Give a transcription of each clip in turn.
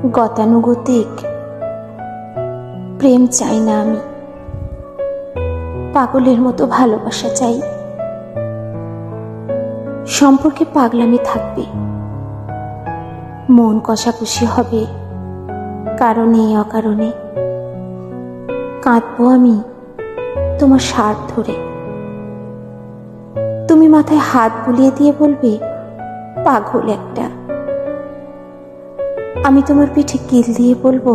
গতানুগতিক প্রেম চাই না আমি, পাগলের মতো ভালোবাসা চাই। সম্পর্কে পাগলামি থাকবে, মন কষাকষি হবে কারণে অকারণে। কাঁদবো আমি তোমার শার্ট ধরে, তুমি মাথায় হাত বুলিয়ে দিয়ে বলবে পাগল একটা। আমি তোমার পিঠে কিল দিয়ে বলবো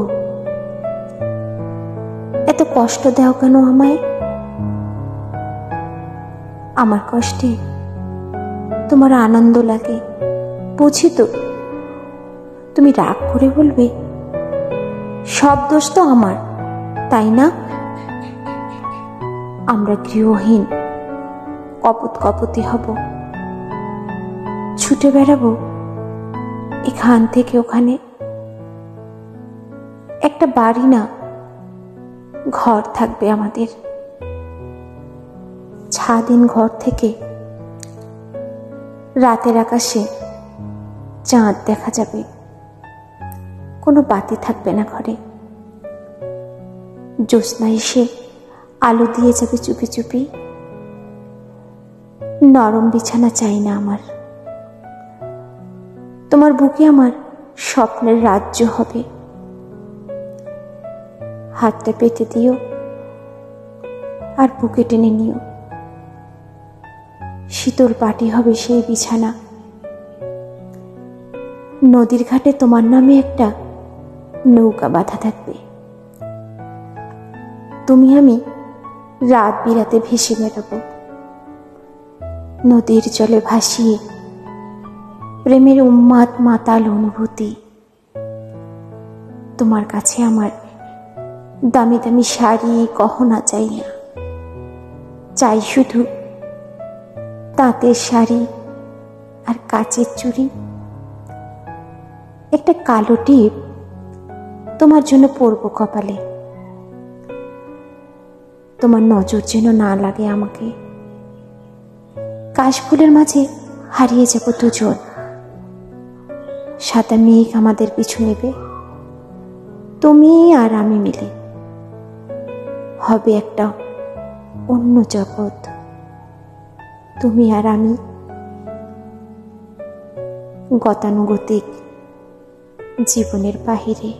এত কষ্ট দাও কেন আমায়। আমার কষ্টে তোমার আনন্দ লাগে বুঝি তো। তুমি রাগ করে বলবে সব দোষ তো আমার, তাই না? আমরা গৃহহীন কপত কপতি হব, ছুটে বেড়াবো এখান থেকে ওখানে। একটা বাড়ি না, ঘর থাকবে আমাদের। স্বাধীন ঘর থেকে রাতের আকাশে চাঁদ দেখা যাবে, কোনো বাতি থাকবে না ঘরে। জ্যোৎস্না এসে আলো দিয়ে যাবে চুপি চুপি। নরম বিছানা চাই না আমার, তোমার বুকে আমার স্বপ্নের রাজ্য হবে। হাতটা পেতে দিও আর বুকে টেনে নিও, শীতল পাটি হবে সেই বিছানা। নদীর ঘাটে তোমার নামে একটা নৌকা বাঁধা থাকবে, তুমি আমি রাত বিরাতে ভেসে বেড়াবো নদীর জলে ভাসিয়ে। প্রেমের উন্মাদ মাতাল অনুভূতি। তোমার কাছে আমার দামি দামি শাড়ি গহনা চাই না, চাই শুধু তাঁতের শাড়ি আর কাচের চুড়ি। একটা কালো টিপ তোমার জন্য পরবো কপালে, তোমার নজর যেন না লাগে আমাকে। কাশফুলের মাঝে হারিয়ে যাব দুজন, সাদা মেঘ আমাদের পিছু নেবে। তুমি আর আমি মিলে হবে একটা অন্য জগৎ, তুমি আর আমি। গতানুগতিক জীবনের বাহিরে।